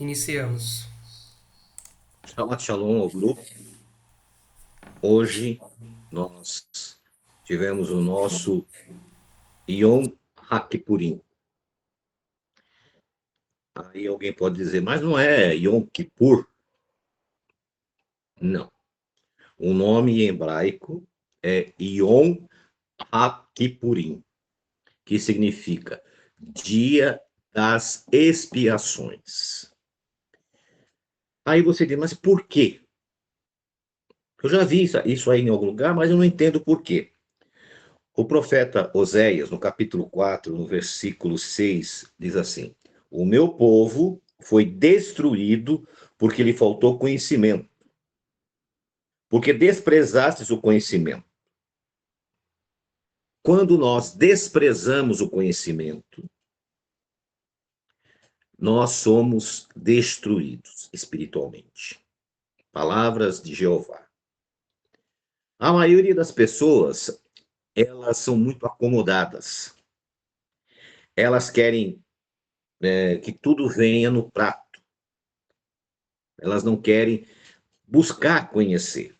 Iniciamos. Shabbat Shalom ao grupo. Hoje nós tivemos o nosso Yom HaKippurim. Aí alguém pode dizer, mas não é Yom Kippur? Não. O nome em hebraico é Yom HaKippurim, que significa Dia das Expiações. Aí você diz, mas por quê? Eu já vi isso aí em algum lugar, mas eu não entendo por quê. O profeta Oséias, no capítulo 4, no versículo 6, diz assim: O meu povo foi destruído porque lhe faltou conhecimento, porque desprezastes o conhecimento. Quando nós desprezamos o conhecimento, nós somos destruídos espiritualmente. Palavras de Jeová. A maioria das pessoas, elas são muito acomodadas. Elas querem que tudo venha no prato. Elas não querem buscar conhecer.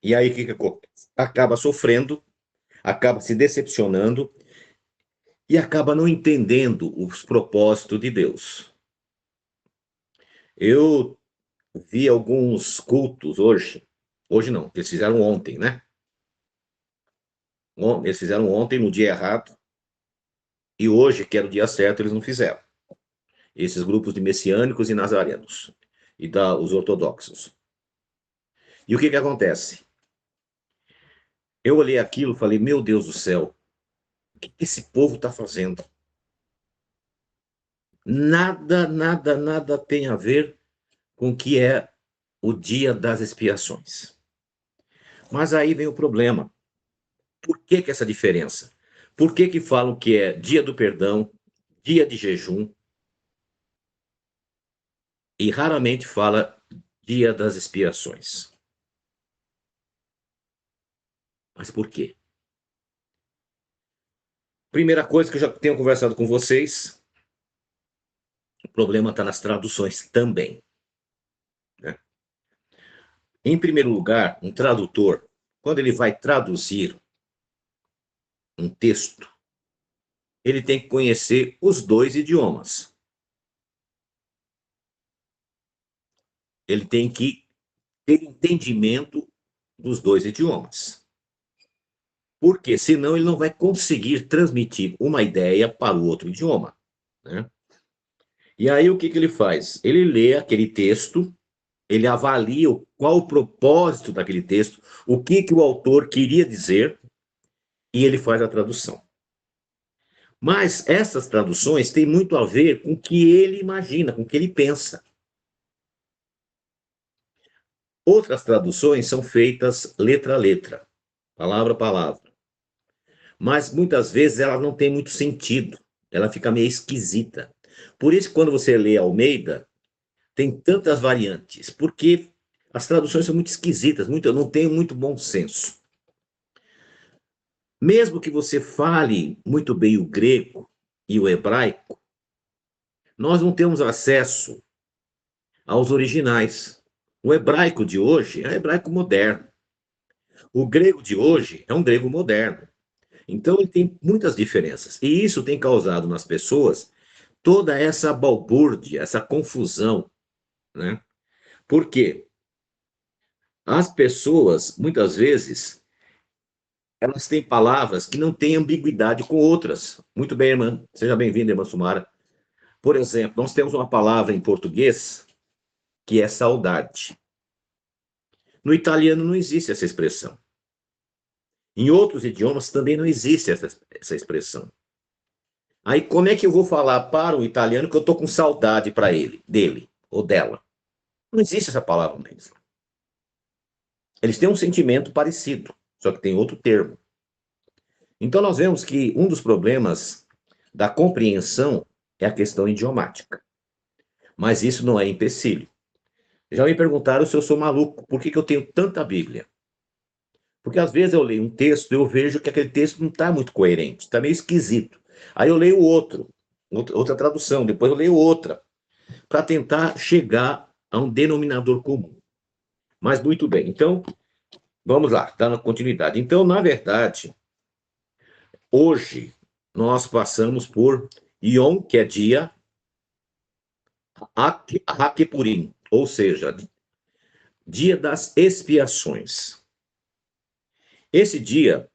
E aí o que acontece? Acaba sofrendo, acaba se decepcionando e acaba não entendendo os propósitos de Deus. Eu vi alguns cultos hoje não, eles fizeram ontem, né? Eles fizeram ontem no dia errado e hoje, que era o dia certo, eles não fizeram. Esses grupos de messiânicos e nazarenos e os ortodoxos. E o que acontece? Eu olhei aquilo e falei, meu Deus do céu, o que esse povo está fazendo? Nada, nada, nada tem a ver com o que é o dia das expiações. Mas aí vem o problema. Por que essa diferença? Por que falam que é dia do perdão, dia de jejum, e raramente fala dia das expiações? Mas por quê? Primeira coisa que eu já tenho conversado com vocês, o problema está nas traduções também. Né? Em primeiro lugar, um tradutor, quando ele vai traduzir um texto, ele tem que conhecer os dois idiomas. Ele tem que ter entendimento dos dois idiomas. Porque senão ele não vai conseguir transmitir uma ideia para o outro idioma. Né? E aí o que ele faz? Ele lê aquele texto, ele avalia qual o propósito daquele texto, o que o autor queria dizer, e ele faz a tradução. Mas essas traduções têm muito a ver com o que ele imagina, com o que ele pensa. Outras traduções são feitas letra a letra, palavra a palavra. Mas muitas vezes ela não tem muito sentido, ela fica meio esquisita. Por isso, quando você lê Almeida, tem tantas variantes, porque as traduções são muito esquisitas, não tem muito bom senso. Mesmo que você fale muito bem o grego e o hebraico, nós não temos acesso aos originais. O hebraico de hoje é hebraico moderno. O grego de hoje é um grego moderno. Então, ele tem muitas diferenças. E isso tem causado nas pessoas toda essa balbúrdia, essa confusão. Né? Por quê? As pessoas, muitas vezes, elas têm palavras que não têm ambiguidade com outras. Muito bem, irmã. Seja bem-vinda, irmã Sumara. Por exemplo, nós temos uma palavra em português que é saudade. No italiano não existe essa expressão. Em outros idiomas também não existe essa expressão. Aí como é que eu vou falar para o italiano que eu estou com saudade para ele, dele ou dela? Não existe essa palavra mesmo. Eles têm um sentimento parecido, só que tem outro termo. Então nós vemos que um dos problemas da compreensão é a questão idiomática. Mas isso não é empecilho. Já me perguntaram se eu sou maluco, por que eu tenho tanta Bíblia? Porque às vezes eu leio um texto e eu vejo que aquele texto não está muito coerente, está meio esquisito. Aí eu leio outra tradução, depois eu leio outra, para tentar chegar a um denominador comum. Mas muito bem, então, vamos lá, dando continuidade. Então, na verdade, hoje, nós passamos por Yom, que é dia Hakepurim, ou seja, dia das expiações. Esse dia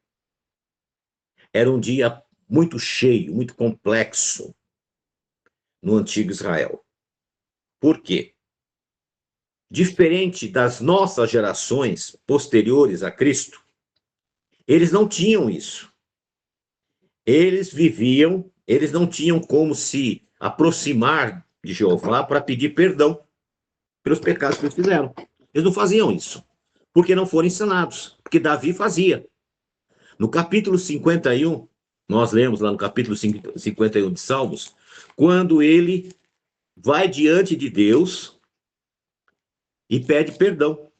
era um dia muito cheio, muito complexo no antigo Israel. Por quê? Diferente das nossas gerações posteriores a Cristo, eles não tinham isso. Eles viviam, eles não tinham como se aproximar de Jeová para pedir perdão pelos pecados que eles fizeram. Eles não faziam isso, porque não foram ensinados, porque Davi fazia. No capítulo 51, nós lemos lá no capítulo 51 de Salmos, quando ele vai diante de Deus e pede perdão.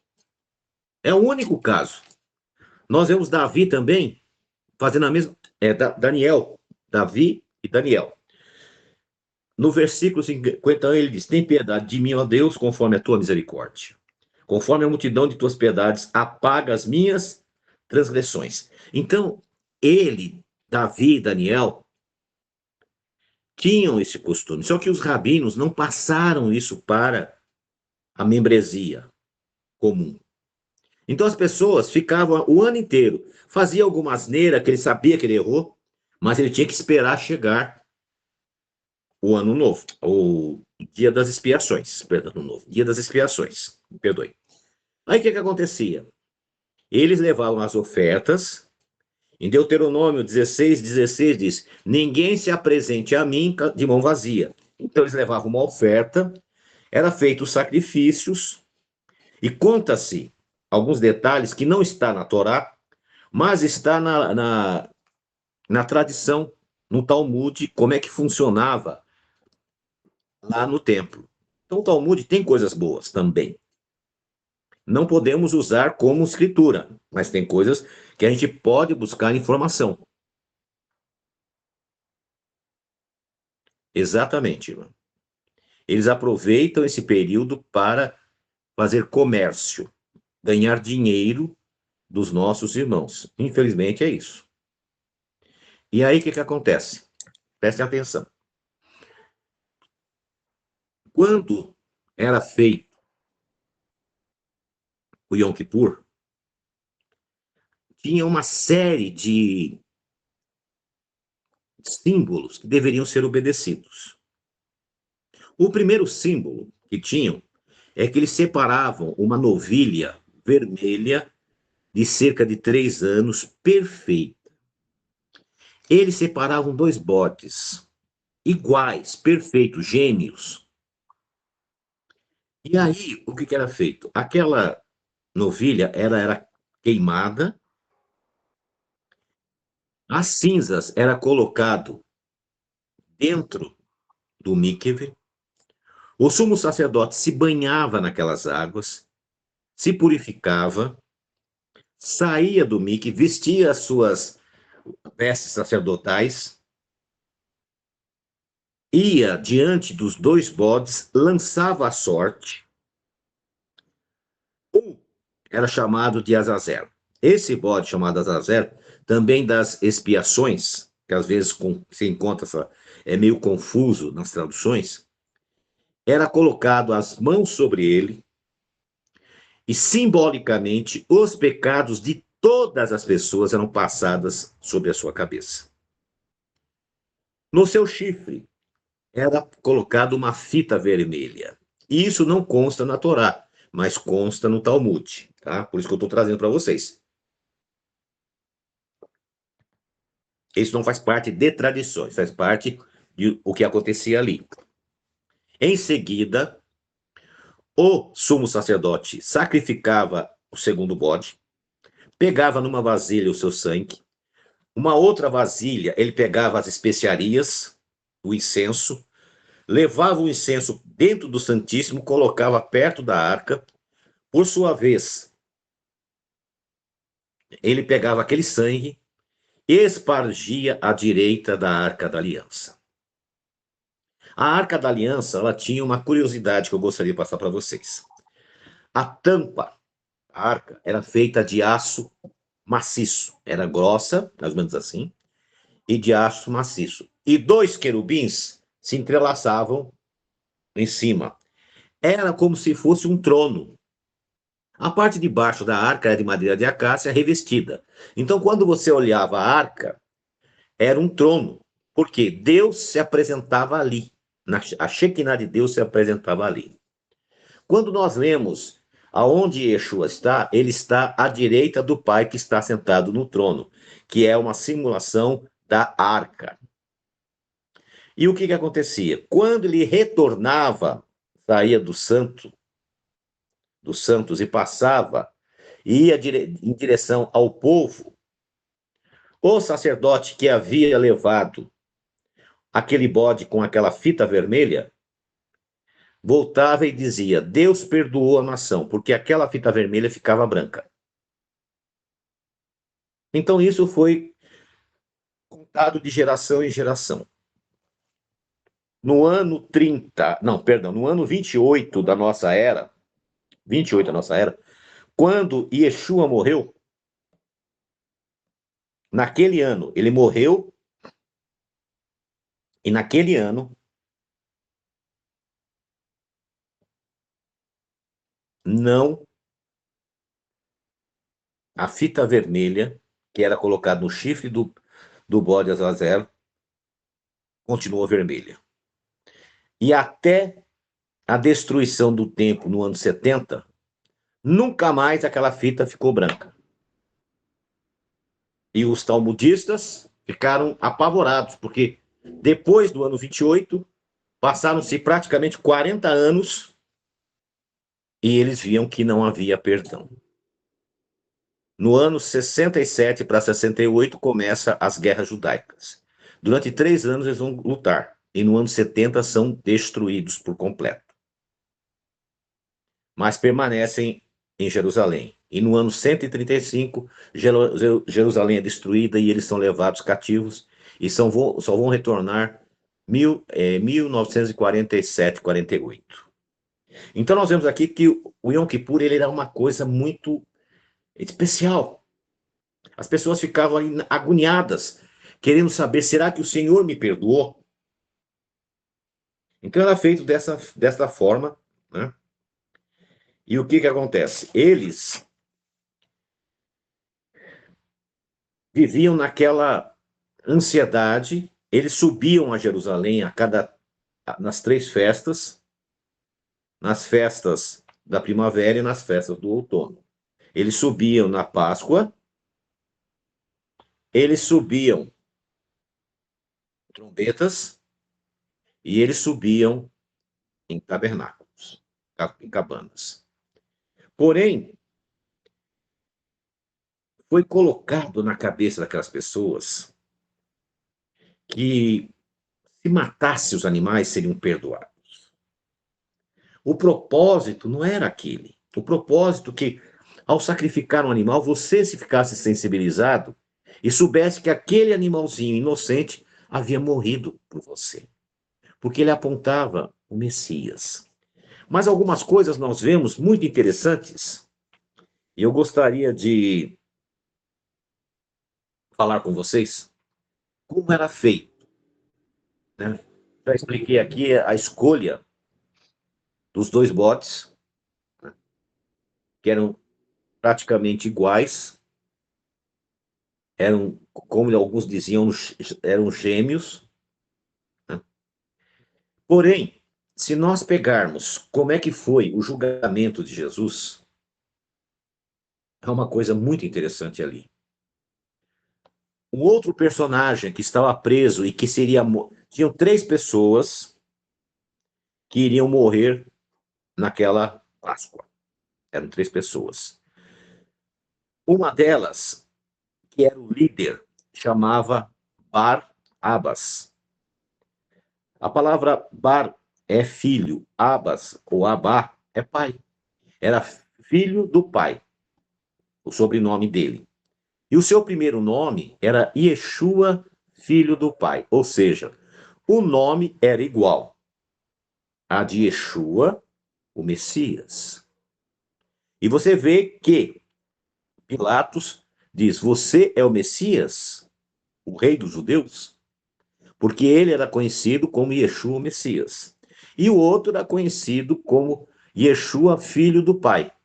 É o único caso. Nós vemos Davi também fazendo a mesma. Daniel, Davi e Daniel. No versículo 51, ele diz: Tem piedade de mim, ó Deus, conforme a tua misericórdia. Conforme a multidão de tuas piedades, apaga as minhas transgressões. Então, ele, Davi e Daniel, tinham esse costume. Só que os rabinos não passaram isso para a membresia comum. Então as pessoas ficavam o ano inteiro, fazia alguma asneira que ele sabia que ele errou, mas ele tinha que esperar chegar o ano novo, o dia das expiações, perdão, ano novo, dia das expiações, me perdoe. Aí o que acontecia? Eles levavam as ofertas, em Deuteronômio 16 diz, ninguém se apresente a mim de mão vazia. Então eles levavam uma oferta, era feito os sacrifícios, e conta-se alguns detalhes que não está na Torá, mas está na tradição, no Talmud, como é que funcionava lá no templo. Então o Talmud tem coisas boas também. Não podemos usar como escritura, mas tem coisas que a gente pode buscar informação. Exatamente, irmão. Eles aproveitam esse período para fazer comércio, ganhar dinheiro dos nossos irmãos. Infelizmente é isso. E aí o que acontece? Prestem atenção. Quando era feito o Yom Kippur, tinha uma série de símbolos que deveriam ser obedecidos. O primeiro símbolo que tinham é que eles separavam uma novilha vermelha de cerca de 3 anos, perfeita. Eles separavam 2 bodes iguais, perfeitos, gêmeos. E aí, o que era feito? Aquela novilha, ela era queimada, as cinzas era colocado dentro do mikve, o sumo sacerdote se banhava naquelas águas, se purificava, saía do mikve, vestia as suas vestes sacerdotais, ia diante dos 2 bodes, lançava a sorte, um era chamado de Azazel. Esse bode chamado Azazel, também das expiações, que às vezes se encontra, é meio confuso nas traduções, era colocado as mãos sobre ele e simbolicamente os pecados de todas as pessoas eram passadas sobre a sua cabeça. No seu chifre era colocada uma fita vermelha. E isso não consta na Torá, mas consta no Talmud, tá? Por isso que eu estou trazendo para vocês. Isso não faz parte de tradições, faz parte de o que acontecia ali. Em seguida, o sumo sacerdote sacrificava o segundo bode, pegava numa vasilha o seu sangue, uma outra vasilha ele pegava as especiarias, o incenso, levava o incenso dentro do Santíssimo, colocava perto da arca, por sua vez, ele pegava aquele sangue e espargia à direita da arca da aliança. A Arca da Aliança, ela tinha uma curiosidade que eu gostaria de passar para vocês. A tampa, a arca, era feita de aço maciço. Era grossa, mais ou menos assim, e de aço maciço. E dois querubins se entrelaçavam em cima. Era como se fosse um trono. A parte de baixo da arca era de madeira de acácia revestida. Então, quando você olhava a arca, era um trono, porque Deus se apresentava ali. A Shekinah de Deus se apresentava ali. Quando nós lemos aonde Yeshua está, ele está à direita do Pai que está sentado no trono, que é uma simulação da arca. E o que acontecia? Quando ele retornava, saía dos santos e passava, e ia em direção ao povo, o sacerdote que havia levado aquele bode com aquela fita vermelha, voltava e dizia: Deus perdoou a nação, porque aquela fita vermelha ficava branca. Então isso foi contado de geração em geração. No ano 30, não, perdão, no ano 28 da nossa era, 28 da nossa era, quando Yeshua morreu, naquele ano, ele morreu, e naquele ano, não, a fita vermelha, que era colocada no chifre do bode Azazel, continuou vermelha. E até a destruição do templo no ano 70, nunca mais aquela fita ficou branca. E os talmudistas ficaram apavorados, porque depois do ano 28, passaram-se praticamente 40 anos e eles viam que não havia perdão. No ano 67 para 68 começa as guerras judaicas. Durante 3 anos eles vão lutar, e no ano 70 são destruídos por completo. Mas permanecem em Jerusalém. E no ano 135, Jerusalém é destruída e eles são levados cativos e só vão retornar 1947, 48. Então nós vemos aqui que o Yom Kippur ele era uma coisa muito especial. As pessoas ficavam agoniadas, querendo saber, será que o Senhor me perdoou? Então era feito dessa forma, né? E o que acontece? Eles viviam naquela ansiedade, eles subiam a Jerusalém nas 3 festas, nas festas da primavera e nas festas do outono. Eles subiam na Páscoa, eles subiam trombetas e eles subiam em tabernáculos, em cabanas. Porém, foi colocado na cabeça daquelas pessoas que se matasse os animais seriam perdoados. O propósito não era aquele. O propósito que, ao sacrificar um animal, você se ficasse sensibilizado e soubesse que aquele animalzinho inocente havia morrido por você. Porque ele apontava o Messias. Mas algumas coisas nós vemos muito interessantes e eu gostaria de falar com vocês como era feito, né? Já expliquei aqui a escolha dos 2 botes, né, que eram praticamente iguais, eram, como alguns diziam, eram gêmeos, né? Porém, se nós pegarmos como é que foi o julgamento de Jesus, é uma coisa muito interessante ali. Um outro personagem que estava preso e que seria... Tinham 3 pessoas que iriam morrer naquela Páscoa. Eram 3 pessoas. Uma delas, que era o líder, chamava Bar-Abas. A palavra Bar é filho, Abas ou Abá é pai. Era filho do pai, o sobrenome dele. E o seu primeiro nome era Yeshua, filho do pai. Ou seja, o nome era igual. a de Yeshua, o Messias. E você vê que Pilatos diz: você é o Messias, o rei dos judeus? Porque ele era conhecido como Yeshua, o Messias. E o outro era conhecido como Yeshua, filho do Pai.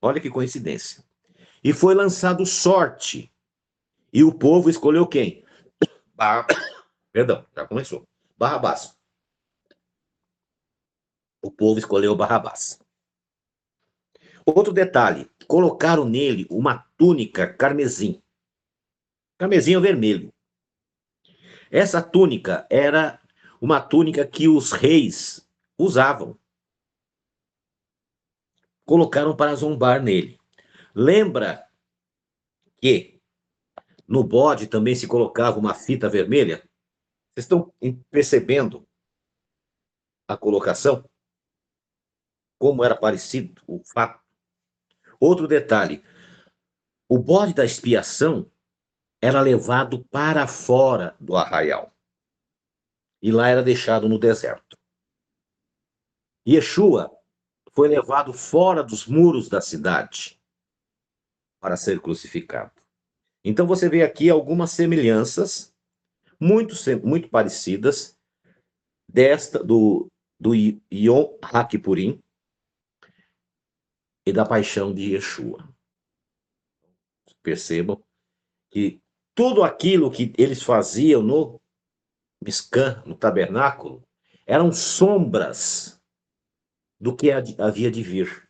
Olha que coincidência. E foi lançado sorte. E o povo escolheu quem? Perdão, já começou. Barrabás. O povo escolheu Barrabás. Outro detalhe: colocaram nele uma túnica carmesim. Carmesim é vermelho. Essa túnica era uma túnica que os reis usavam. Colocaram para zombar nele. Lembra que no bode também se colocava uma fita vermelha? Vocês estão percebendo a colocação? Como era parecido o fato? Outro detalhe: o bode da expiação era levado para fora do arraial. E lá era deixado no deserto. Yeshua foi levado fora dos muros da cidade para ser crucificado. Então você vê aqui algumas semelhanças muito parecidas do Yom HaKippurim e da paixão de Yeshua. Percebam que tudo aquilo que eles faziam no Mishkan, no tabernáculo, eram sombras do que havia de vir.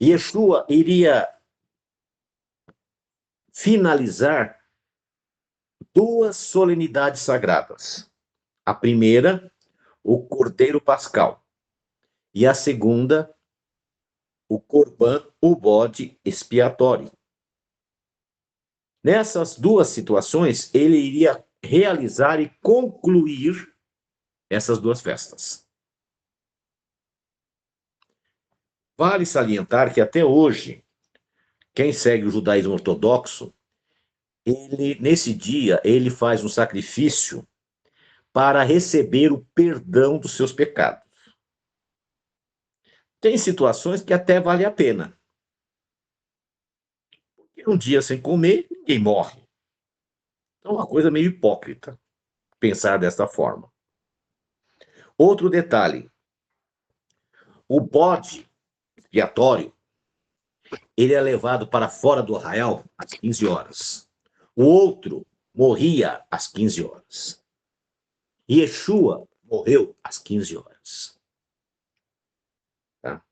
Yeshua iria finalizar duas solenidades sagradas. A primeira, o Cordeiro Pascal, e a segunda, o Corban, o bode expiatório. Nessas duas situações, ele iria realizar e concluir essas duas festas. Vale salientar que até hoje, quem segue o judaísmo ortodoxo, nesse dia, ele faz um sacrifício para receber o perdão dos seus pecados. Tem situações que até vale a pena. Porque um dia sem comer, ninguém morre. Então é uma coisa meio hipócrita pensar dessa forma. Outro detalhe: o bode expiatório, ele é levado para fora do arraial às 15 horas. O outro morria às 15 horas. Yeshua morreu às 15 horas. Tá?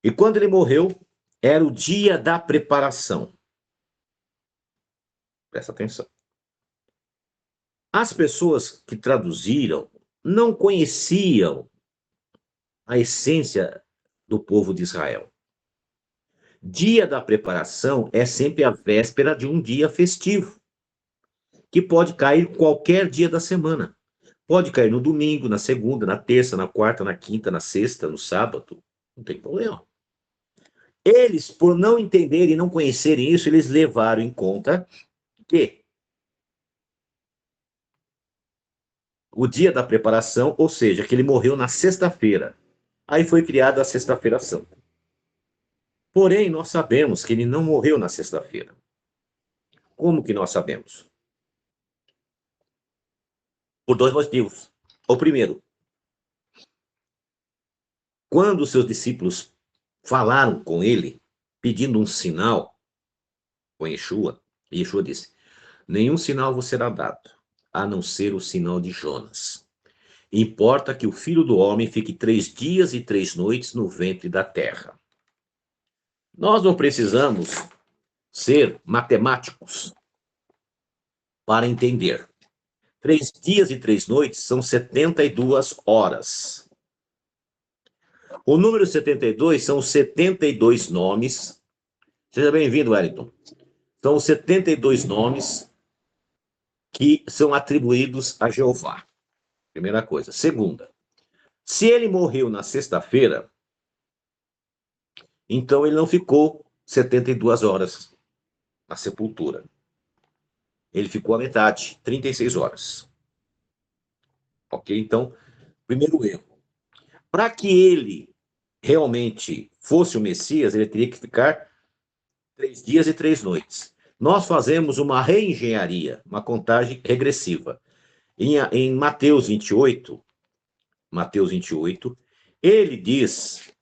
E quando ele morreu, era o dia da preparação. Presta atenção. As pessoas que traduziram não conheciam a essência do povo de Israel. Dia da preparação é sempre a véspera de um dia festivo, que pode cair qualquer dia da semana. Pode cair no domingo, na segunda, na terça, na quarta, na quinta, na sexta, no sábado. Não tem problema. Eles, por não entenderem e não conhecerem isso, eles levaram em conta que o dia da preparação, ou seja, que ele morreu na sexta-feira. Aí foi criada a Sexta-feira Santa. Porém, nós sabemos que ele não morreu na sexta-feira. Como que nós sabemos? Por dois motivos. O primeiro, quando os seus discípulos falaram com ele, pedindo um sinal com Yeshua, Yeshua disse: nenhum sinal vos será dado, a não ser o sinal de Jonas. Importa que o Filho do Homem fique 3 dias e 3 noites no ventre da terra. Nós não precisamos ser matemáticos para entender. 3 dias e 3 noites são 72 horas. O número 72 são os 72 nomes. Seja bem-vindo, Wellington. São os 72 nomes que são atribuídos a Jeová. Primeira coisa. Segunda, se ele morreu na sexta-feira, então ele não ficou 72 horas na sepultura. Ele ficou a metade, 36 horas. Ok? Então, primeiro erro. Para que ele realmente fosse o Messias, ele teria que ficar 3 dias e 3 noites. Nós fazemos uma reengenharia, uma contagem regressiva. Em Mateus 28, ele diz,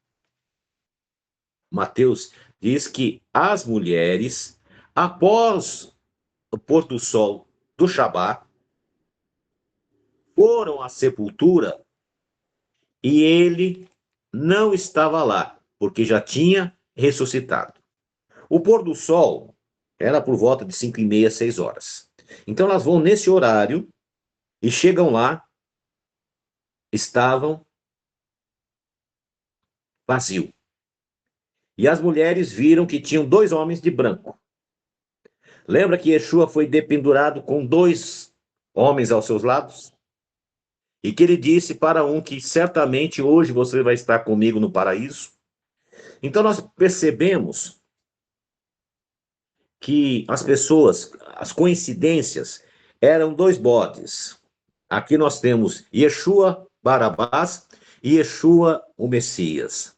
Mateus diz que as mulheres, após o pôr do sol do Shabat, foram à sepultura e ele não estava lá, porque já tinha ressuscitado. O pôr do sol era por volta de 5h30, 6 horas. Então elas vão nesse horário e chegam lá, estavam vazio. E as mulheres viram que tinham 2 homens de branco. Lembra que Yeshua foi dependurado com 2 homens aos seus lados? E que ele disse para um que certamente hoje você vai estar comigo no paraíso? Então nós percebemos que as pessoas, as coincidências, eram 2 bodes. Aqui nós temos Yeshua Barabás e Yeshua o Messias.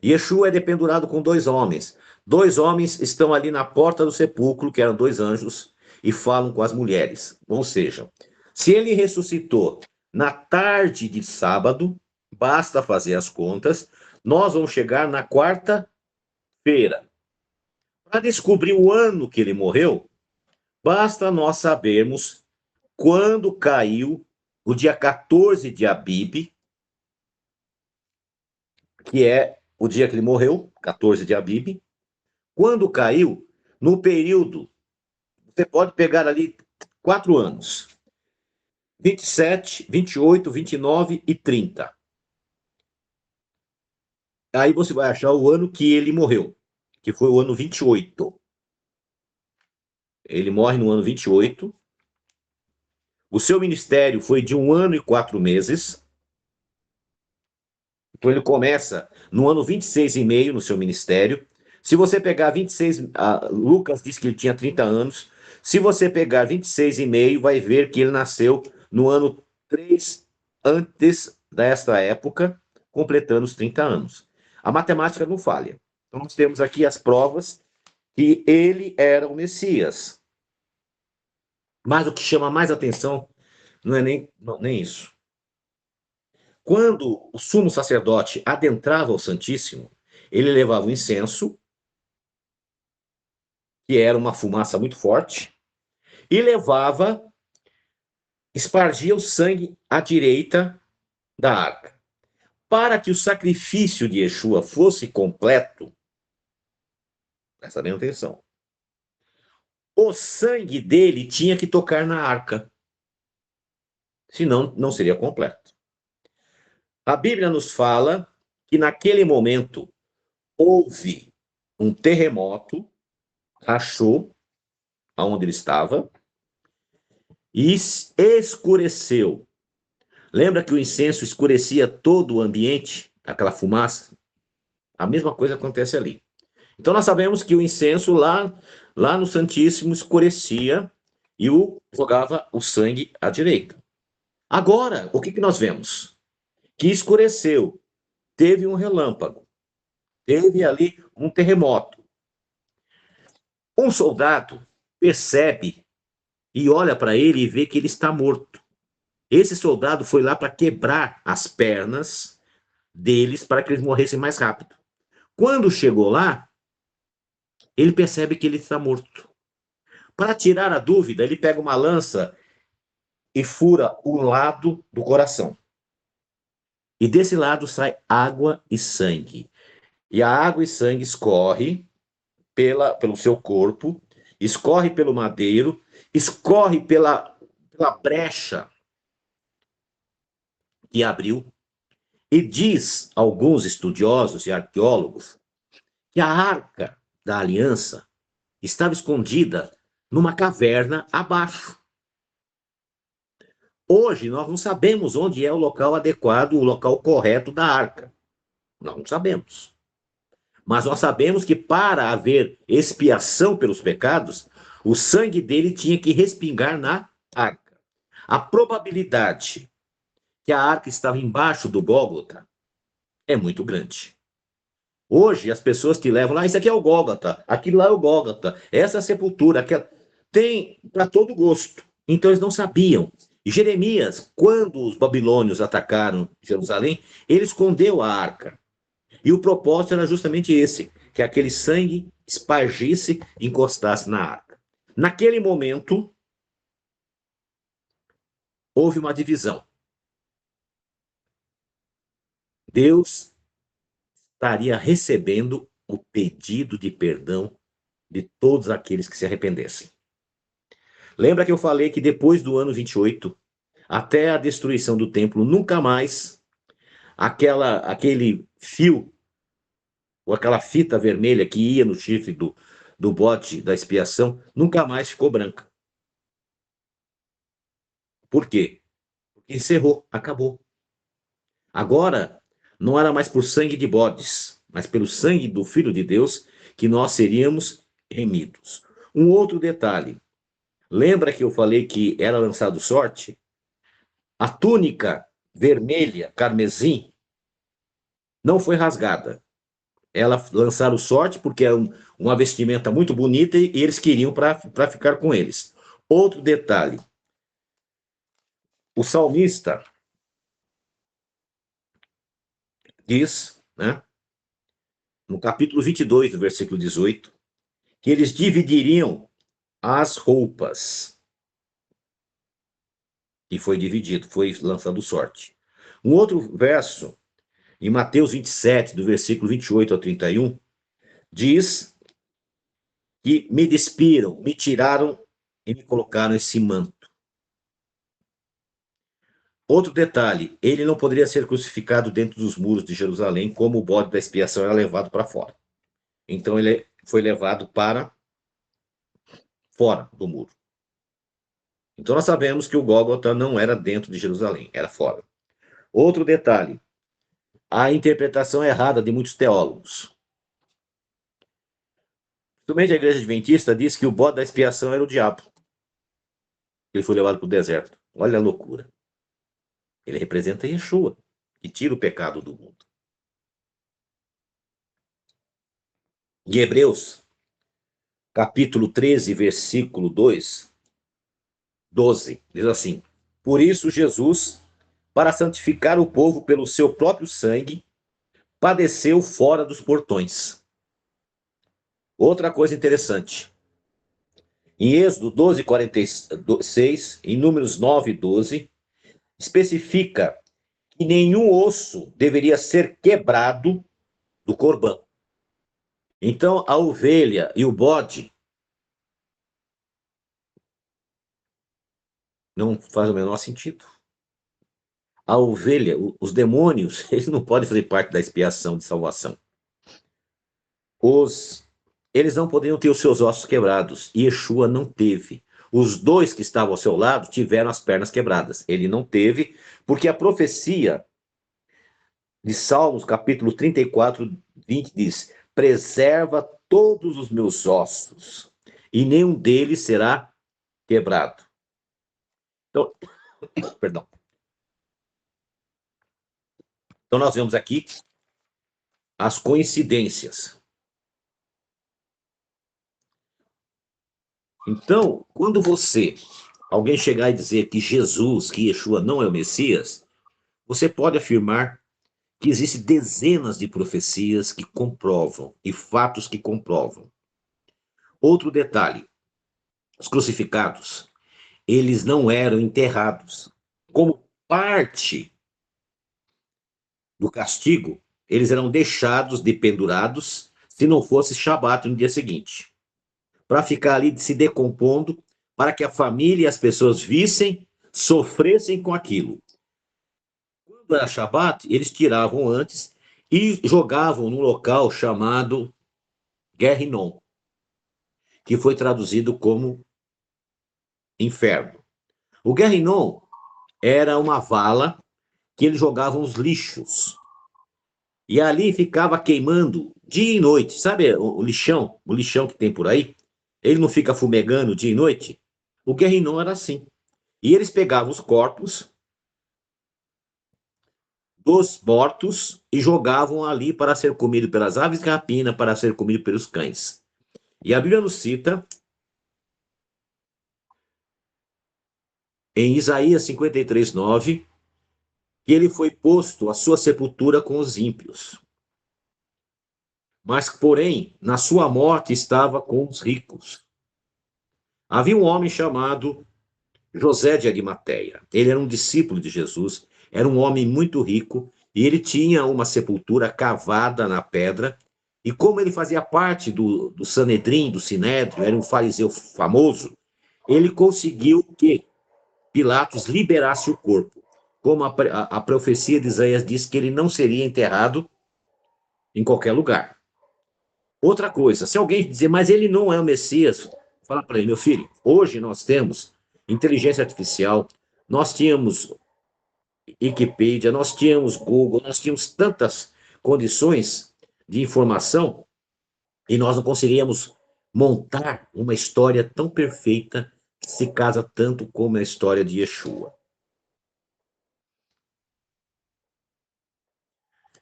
Yeshua é dependurado com 2 homens. 2 homens estão ali na porta do sepulcro, que eram 2 anjos, e falam com as mulheres. Ou seja, se ele ressuscitou na tarde de sábado, basta fazer as contas, nós vamos chegar na quarta-feira. Para descobrir o ano que ele morreu, basta nós sabermos quando caiu o dia 14 de Abib, que é o dia que ele morreu, 14 de Abib. Quando caiu, no período, você pode pegar ali 4 anos, 27, 28, 29 e 30. Aí você vai achar o ano que ele morreu, que foi o ano 28. Ele morre no ano 28. O seu ministério foi de 1 ano e 4 meses. Então ele começa no ano 26 e meio no seu ministério. Se você pegar 26, Lucas diz que ele tinha 30 anos. Se você pegar 26 e meio, vai ver que ele nasceu no ano 3 antes desta época, completando os 30 anos. A matemática não falha. Então nós temos aqui as provas que ele era o Messias. Mas o que chama mais atenção não é nem isso. Quando o sumo sacerdote adentrava o Santíssimo, ele levava o incenso, que era uma fumaça muito forte, e espargia o sangue à direita da arca. Para que o sacrifício de Yeshua fosse completo, presta bem atenção, o sangue dele tinha que tocar na arca, senão não seria completo. A Bíblia nos fala que naquele momento houve um terremoto, rachou aonde ele estava e escureceu. Lembra que o incenso escurecia todo o ambiente, aquela fumaça? A mesma coisa acontece ali. Então nós sabemos que o incenso lá no Santíssimo escurecia e jogava o sangue à direita. Agora, o que nós vemos? Que escureceu, teve um relâmpago, teve ali um terremoto. Um soldado percebe e olha para ele e vê que ele está morto. Esse soldado foi lá para quebrar as pernas deles para que eles morressem mais rápido. Quando chegou lá, ele percebe que ele está morto. Para tirar a dúvida, ele pega uma lança e fura o lado do coração. E desse lado sai água e sangue. E a água e sangue escorre pelo seu corpo, escorre pelo madeiro, escorre pela brecha que abriu. E diz alguns estudiosos e arqueólogos que a arca da aliança estava escondida numa caverna abaixo. Hoje nós não sabemos onde é o local adequado, o local correto da arca. Nós não sabemos. Mas nós sabemos que para haver expiação pelos pecados, o sangue dele tinha que respingar na arca. A probabilidade que a arca estava embaixo do Gólgota é muito grande. Hoje, as pessoas te levam lá, isso aqui é o Gólgota, aquilo lá é o Gólgota, essa é a sepultura, aquela... tem para todo gosto. Então, eles não sabiam. E Jeremias, quando os babilônios atacaram Jerusalém, ele escondeu a arca. E o propósito era justamente esse, que aquele sangue espargisse e encostasse na arca. Naquele momento, houve uma divisão. Deus estaria recebendo o pedido de perdão de todos aqueles que se arrependessem. Lembra que eu falei que depois do ano 28, até a destruição do templo, nunca mais aquele fio, ou aquela fita vermelha que ia no chifre do bode da expiação, nunca mais ficou branca. Por quê? Porque encerrou, acabou. Agora, não era mais por sangue de bodes, mas pelo sangue do Filho de Deus que nós seríamos remidos. Um outro detalhe. Lembra que eu falei que era lançado sorte? A túnica vermelha, carmesim, não foi rasgada. Ela lançaram sorte porque é uma vestimenta muito bonita e eles queriam para ficar com eles. Outro detalhe. O salmista diz, né, no capítulo 22, do versículo 18, que eles dividiriam as roupas. E foi dividido, foi lançando sorte. Um outro verso, em Mateus 27, do versículo 28 ao 31, diz que me despiram, me tiraram e me colocaram esse manto. Outro detalhe, ele não poderia ser crucificado dentro dos muros de Jerusalém, como o bode da expiação era levado para fora. Então ele foi levado para fora do muro. Então nós sabemos que o Gólgota não era dentro de Jerusalém, era fora. Outro detalhe, a interpretação errada de muitos teólogos. Principalmente a igreja adventista diz que o bode da expiação era o diabo. Ele foi levado para o deserto. Olha a loucura. Ele representa Yeshua, que tira o pecado do mundo. Em Hebreus, capítulo 13, versículo 12, diz assim: por isso Jesus, para santificar o povo pelo seu próprio sangue, padeceu fora dos portões. Outra coisa interessante. Em Êxodo 12, 46, em Números 9, 12, especifica que nenhum osso deveria ser quebrado do corbã. Então, a ovelha e o bode não faz o menor sentido. A ovelha, os demônios, eles não podem fazer parte da expiação de salvação. Eles não poderiam ter os seus ossos quebrados. E Yeshua não teve. Os dois que estavam ao seu lado tiveram as pernas quebradas. Ele não teve, porque a profecia de Salmos, capítulo 34, 20, diz: preserva todos os meus ossos, e nenhum deles será quebrado. Então, perdão. Então, nós vemos aqui as coincidências. Então, quando alguém chegar e dizer que Jesus, que Yeshua não é o Messias, você pode afirmar que existem dezenas de profecias que comprovam e fatos que comprovam. Outro detalhe, os crucificados, eles não eram enterrados. Como parte do castigo, eles eram deixados de pendurados se não fosse Shabat no dia seguinte, para ficar ali se decompondo, para que a família e as pessoas vissem, sofressem com aquilo. Quando era Shabat, eles tiravam antes e jogavam num local chamado Guerrinom, que foi traduzido como inferno. O Guerrinom era uma vala que eles jogavam os lixos. E ali ficava queimando dia e noite. Sabe o lixão que tem por aí? Ele não fica fumegando dia e noite? O Guerrinom era assim. E eles pegavam os corpos dos mortos e jogavam ali para ser comido pelas aves de rapina, para ser comido pelos cães. E a Bíblia nos cita, em Isaías 53:9, que ele foi posto à sua sepultura com os ímpios. Mas, porém, na sua morte estava com os ricos. Havia um homem chamado José de Arimateia. Ele era um discípulo de Jesus, era um homem muito rico, e ele tinha uma sepultura cavada na pedra, e como ele fazia parte do Sanedrim, do Sinédrio, era um fariseu famoso, ele conseguiu que Pilatos liberasse o corpo. Como a profecia de Isaías diz que ele não seria enterrado em qualquer lugar. Outra coisa, se alguém dizer, mas ele não é o Messias, fala para ele, meu filho, hoje nós temos inteligência artificial, nós tínhamos Wikipedia, nós tínhamos Google, nós tínhamos tantas condições de informação e nós não conseguiríamos montar uma história tão perfeita que se casa tanto como a história de Yeshua.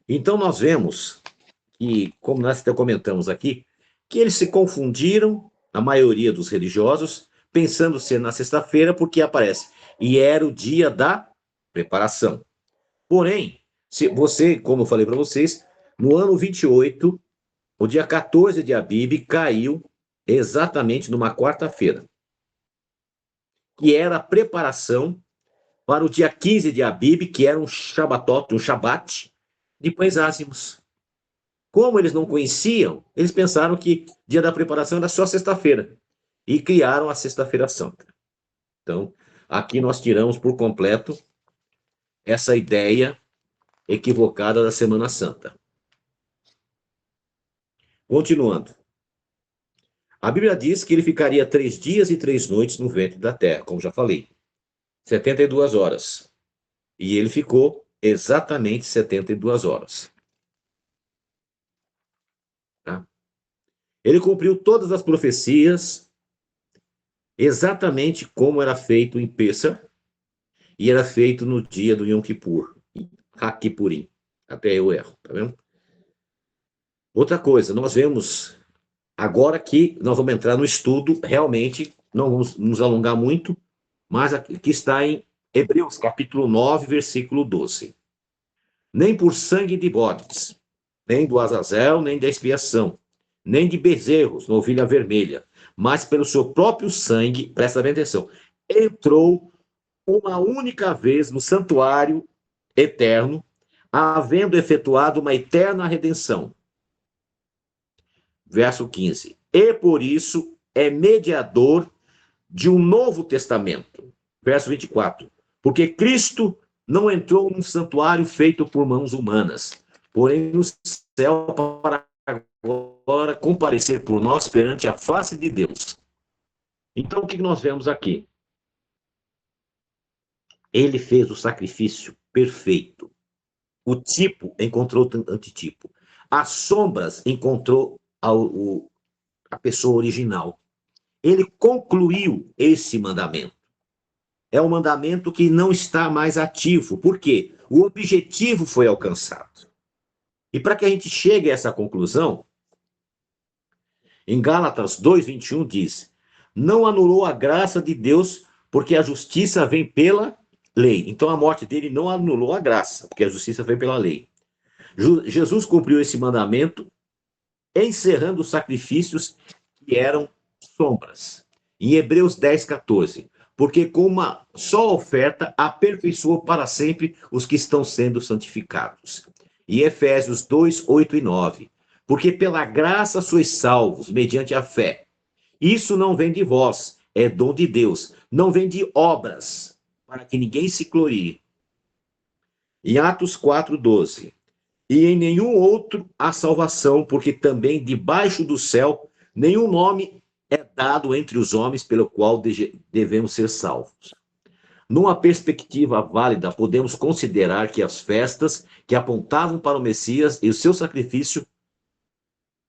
Então nós vemos que, como nós até comentamos aqui, que eles se confundiram, a maioria dos religiosos, pensando ser na sexta-feira, porque aparece, e era o dia da preparação. Porém, se você, como eu falei para vocês, no ano 28, o dia 14 de Abib caiu exatamente numa quarta-feira, que era a preparação para o dia 15 de Abib, que era um Shabatot, um Shabat, de Pães Ázimos. Como eles não conheciam, eles pensaram que dia da preparação era só sexta-feira. E criaram a Sexta-feira Santa. Então, aqui nós tiramos por completo essa ideia equivocada da Semana Santa. Continuando. A Bíblia diz que ele ficaria 3 dias e 3 noites no ventre da terra, como já falei. 72 horas. E ele ficou exatamente 72 horas. Tá? Ele cumpriu todas as profecias, exatamente como era feito em Pêssar, e era feito no dia do Yom Kippur, Hakipurim. Até eu erro, tá vendo? Outra coisa, nós vemos agora que nós vamos entrar no estudo, realmente, não vamos nos alongar muito, mas aqui está em Hebreus, capítulo 9, versículo 12. Nem por sangue de bodes, nem do azazel, nem da expiação, nem de bezerros, novilha vermelha, mas pelo seu próprio sangue, presta bem atenção, entrou uma única vez no santuário eterno, havendo efetuado uma eterna redenção. Verso 15. E por isso é mediador de um novo testamento. Verso 24. Porque Cristo não entrou num santuário feito por mãos humanas, porém no céu para agora comparecer por nós perante a face de Deus. Então, o que nós vemos aqui? Ele fez o sacrifício perfeito. O tipo encontrou o antitipo. As sombras encontrou a pessoa original. Ele concluiu esse mandamento. É um mandamento que não está mais ativo. Por quê? O objetivo foi alcançado. E para que a gente chegue a essa conclusão, em Gálatas 2:21 diz: não anulou a graça de Deus, porque a justiça vem pela lei. Então a morte dele não anulou a graça, porque a justiça vem pela lei. Jesus cumpriu esse mandamento, encerrando os sacrifícios que eram sombras. Em Hebreus 10:14, porque com uma só oferta aperfeiçoou para sempre os que estão sendo santificados. E Efésios 2:8 e 9, porque pela graça sois salvos, mediante a fé. Isso não vem de vós, é dom de Deus, não vem de obras, para que ninguém se glorie. Em Atos 4:12, e em nenhum outro há salvação, porque também debaixo do céu nenhum nome é dado entre os homens pelo qual devemos ser salvos. Numa perspectiva válida, podemos considerar que as festas que apontavam para o Messias e o seu sacrifício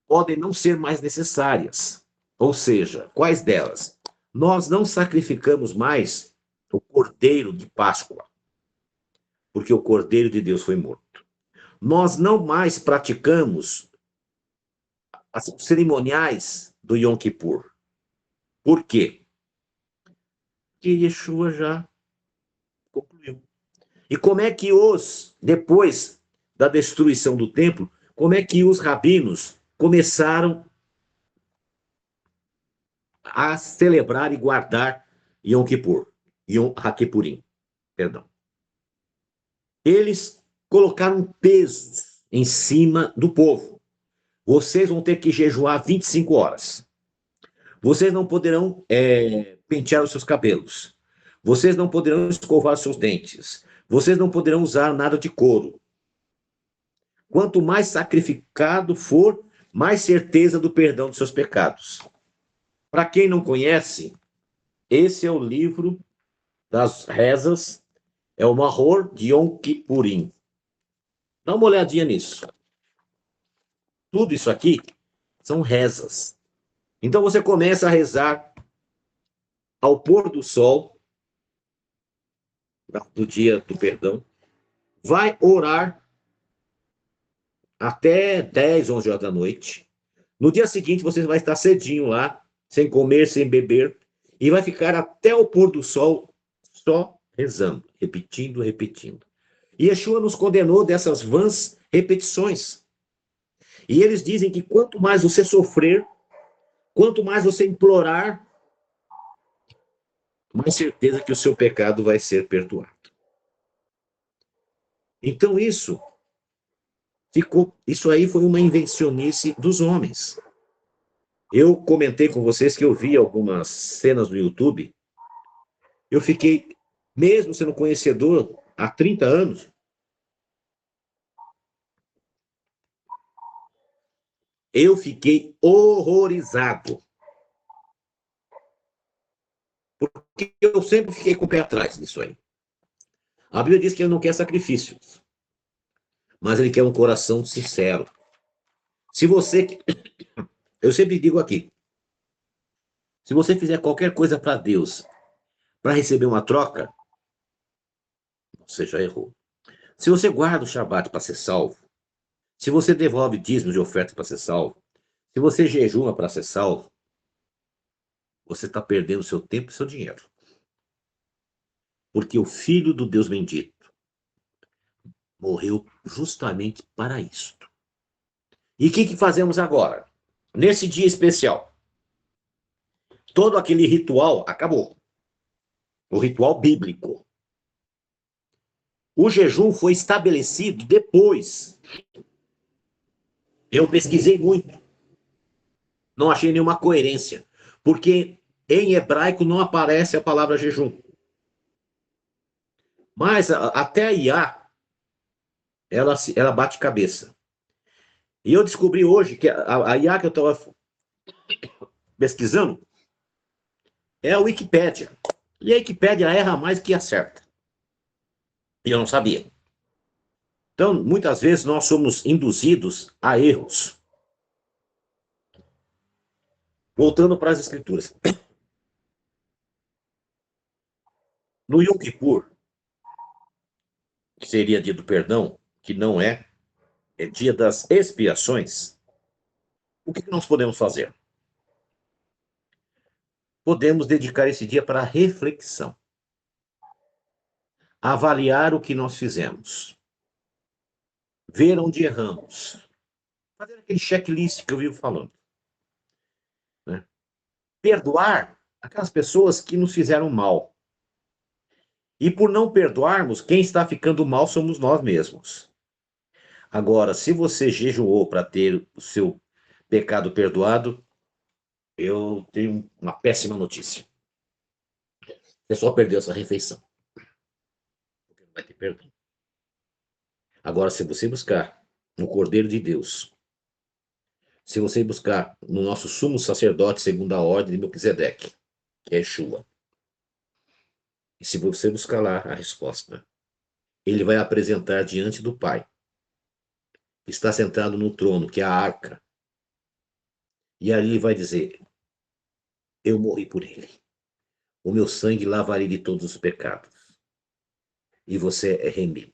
podem não ser mais necessárias. Ou seja, quais delas? Nós não sacrificamos mais o cordeiro de Páscoa. porque o Cordeiro de Deus foi morto. Nós não mais praticamos as cerimoniais do Yom Kippur. Por quê? Porque Yeshua já concluiu. E como é que depois da destruição do templo, como é que os rabinos começaram a celebrar e guardar Yom Kippur, Yom HaKippurim, perdão. Eles colocaram pesos em cima do povo. Vocês vão ter que jejuar 25 horas. Vocês não poderão pentear os seus cabelos. Vocês não poderão escovar os seus dentes. Vocês não poderão usar nada de couro. Quanto mais sacrificado for, mais certeza do perdão dos seus pecados. Para quem não conhece, esse é o livro das rezas, é o Mahor de Yom Kippurim. Dá uma olhadinha nisso. Tudo isso aqui são rezas. Então você começa a rezar ao pôr do sol, do dia do perdão, vai orar até 10, 11 horas da noite. No dia seguinte você vai estar cedinho lá, sem comer, sem beber, e vai ficar até o pôr do sol só rezando, repetindo, repetindo. E Yeshua nos condenou dessas vãs repetições. E eles dizem que quanto mais você sofrer, quanto mais você implorar, mais certeza que o seu pecado vai ser perdoado. Então isso aí foi uma invencionice dos homens. Eu comentei com vocês que eu vi algumas cenas no YouTube. Eu fiquei, mesmo sendo conhecedor há 30 anos, eu fiquei horrorizado. Porque eu sempre fiquei com o pé atrás disso aí. A Bíblia diz que ele não quer sacrifícios, mas ele quer um coração sincero. Se você, eu sempre digo aqui, se você fizer qualquer coisa para Deus, para receber uma troca, você já errou. Se você guarda o Shabat para ser salvo, se você devolve dízimos de oferta para ser salvo, se você jejuma para ser salvo, você está perdendo seu tempo e seu dinheiro. Porque o Filho do Deus bendito morreu justamente para isto. E o que fazemos agora? Nesse dia especial, todo aquele ritual acabou. O ritual bíblico. O jejum foi estabelecido depois. Eu pesquisei muito. Não achei nenhuma coerência. Porque em hebraico não aparece a palavra jejum. Mas até a IA, ela bate cabeça. E eu descobri hoje que a IA que eu estava pesquisando é a Wikipédia. E a Wikipédia erra mais que acerta. E eu não sabia. Então, muitas vezes nós somos induzidos a erros. Voltando para as escrituras. No Yom Kippur, que seria dia do perdão, que não é dia das expiações, o que nós podemos fazer? Podemos dedicar esse dia para reflexão. Avaliar o que nós fizemos. Ver onde erramos. Fazer aquele checklist que eu vivo falando. Né? Perdoar aquelas pessoas que nos fizeram mal. E por não perdoarmos, quem está ficando mal somos nós mesmos. Agora, se você jejuou para ter o seu pecado perdoado, eu tenho uma péssima notícia. Você só perdeu essa refeição. Porque não vai ter perdão. Agora, se você buscar no Cordeiro de Deus, se você buscar no nosso sumo sacerdote segundo a ordem de Melquisedeque, que é Yeshua, e se você buscar lá a resposta, ele vai apresentar diante do Pai, que está sentado no trono, que é a arca, e ali ele vai dizer: eu morri por ele. O meu sangue lavaria de todos os pecados. e você é remido.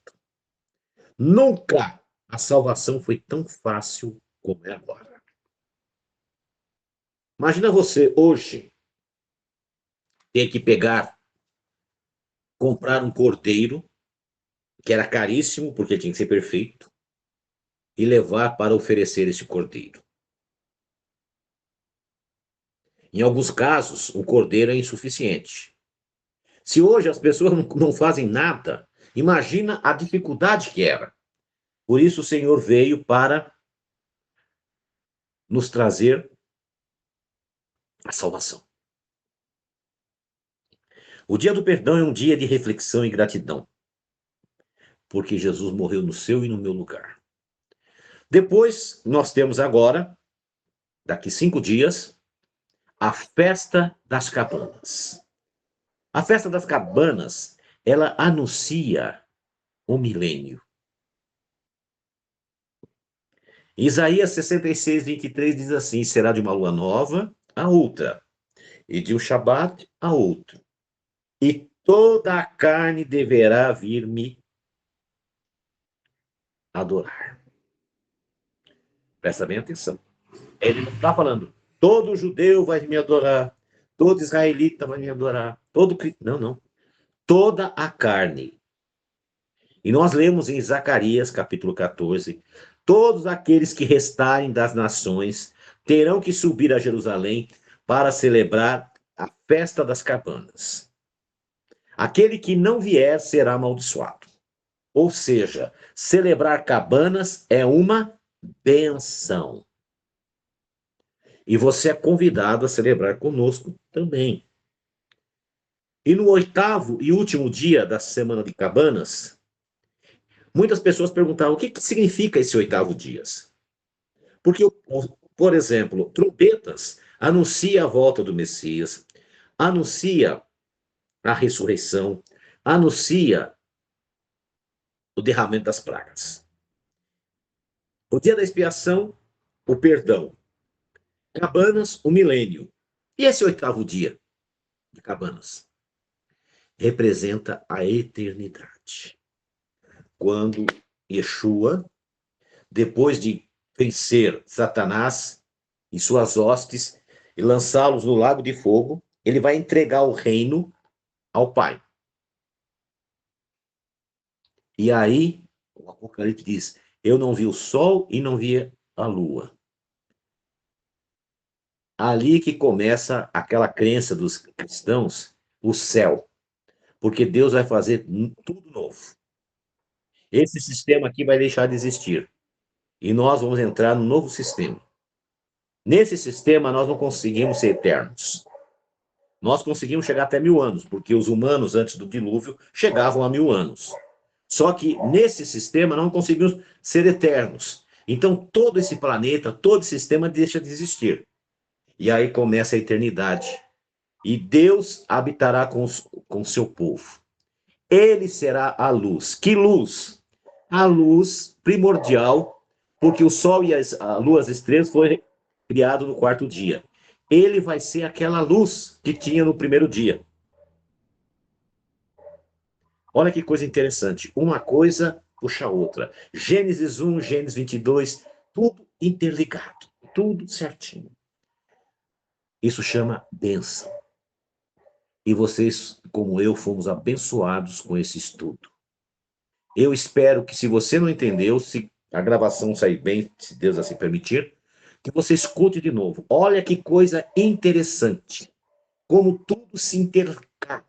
Nunca a salvação foi tão fácil como é agora. Imagina você hoje ter que comprar um cordeiro, que era caríssimo, porque tinha que ser perfeito, e levar para oferecer esse cordeiro. Em alguns casos, o cordeiro é insuficiente. Se hoje as pessoas não fazem nada, imagina a dificuldade que era. Por isso o Senhor veio para nos trazer a salvação. O dia do perdão é um dia de reflexão e gratidão, porque Jesus morreu no seu e no meu lugar. Depois, nós temos agora, daqui 5 dias, a festa das cabanas. A festa das cabanas, ela anuncia o milênio. Isaías 66, 23 diz assim: será de uma lua nova a outra, e de um Shabat a outro. E toda a carne deverá vir-me adorar. Presta bem atenção. Ele não está falando, todo judeu vai me adorar, todo israelita vai me adorar, todo não, não. Toda a carne. E nós lemos em Zacarias, capítulo 14, todos aqueles que restarem das nações terão que subir a Jerusalém para celebrar a festa das cabanas. Aquele que não vier será amaldiçoado. Ou seja, celebrar cabanas é uma benção. E você é convidado a celebrar conosco também. E no 8º e último dia da semana de cabanas, muitas pessoas perguntavam o que significa esse 8º dia. Porque, por exemplo, trombetas anuncia a volta do Messias, anuncia a ressurreição, anuncia o derramamento das pragas. O dia da expiação, o perdão. Cabanas, o milênio. E esse 8º dia de cabanas representa a eternidade. Quando Yeshua, depois de vencer Satanás e suas hostes e lançá-los no lago de fogo, ele vai entregar o reino ao Pai. E aí, o Apocalipse diz: eu não vi o sol e não vi a lua. Ali que começa aquela crença dos cristãos, o céu. Porque Deus vai fazer tudo novo. Esse sistema aqui vai deixar de existir. E nós vamos entrar num novo sistema. Nesse sistema, nós não conseguimos ser eternos. Nós conseguimos chegar até 1000 anos, porque os humanos, antes do dilúvio, chegavam a 1000 anos. Só que nesse sistema não conseguimos ser eternos. Então, todo esse planeta, todo esse sistema deixa de existir. E aí começa a eternidade. E Deus habitará com o seu povo. Ele será a luz. Que luz? A luz primordial, porque o sol e a lua, as estrelas, foi criado no 4º dia. Ele vai ser aquela luz que tinha no 1º dia. Olha que coisa interessante. Uma coisa puxa a outra. Gênesis 1, Gênesis 22, tudo interligado, tudo certinho. Isso chama bênção. E vocês, como eu, fomos abençoados com esse estudo. Eu espero que, se você não entendeu, se a gravação sair bem, se Deus assim permitir, que você escute de novo. Olha que coisa interessante. Como tudo se intercala.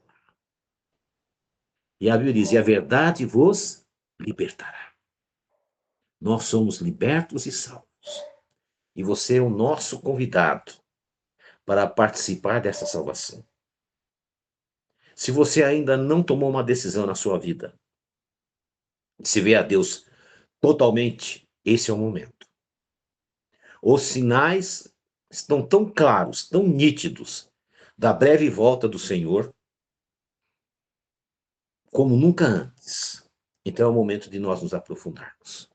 E a Bíblia diz: e a verdade vos libertará. Nós somos libertos e salvos. E você é o nosso convidado para participar dessa salvação. Se você ainda não tomou uma decisão na sua vida, se vê a Deus totalmente, esse é o momento. Os sinais estão tão claros, tão nítidos, da breve volta do Senhor, como nunca antes. Então é o momento de nós nos aprofundarmos.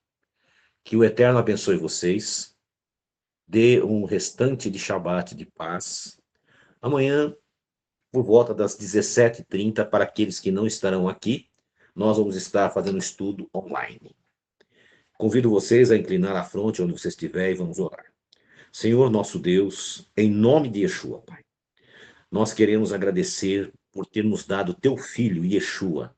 Que o Eterno abençoe vocês, dê um restante de Shabat de paz. Amanhã, por volta das 17h30, para aqueles que não estarão aqui, nós vamos estar fazendo estudo online. Convido vocês a inclinar a fronte onde você estiver e vamos orar. Senhor nosso Deus, em nome de Yeshua, Pai, nós queremos agradecer por ter nos dado teu filho, Yeshua,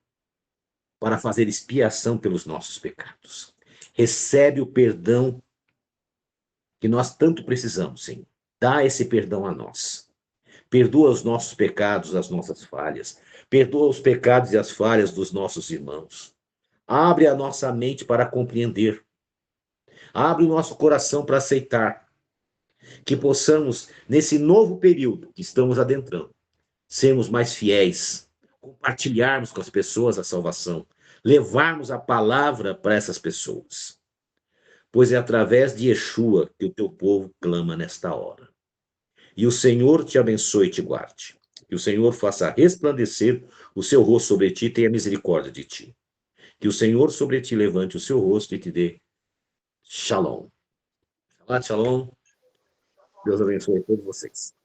para fazer expiação pelos nossos pecados. Recebe o perdão que nós tanto precisamos, Senhor. Dá esse perdão a nós. Perdoa os nossos pecados, as nossas falhas. Perdoa os pecados e as falhas dos nossos irmãos. Abre a nossa mente para compreender. Abre o nosso coração para aceitar. Que possamos, nesse novo período que estamos adentrando, sermos mais fiéis, compartilharmos com as pessoas a salvação, levarmos a palavra para essas pessoas. Pois é através de Yeshua que o teu povo clama nesta hora. E o Senhor te abençoe e te guarde. Que o Senhor faça resplandecer o seu rosto sobre ti e tenha misericórdia de ti. Que o Senhor sobre ti levante o seu rosto e te dê shalom. Shabbat shalom. Deus abençoe a todos vocês.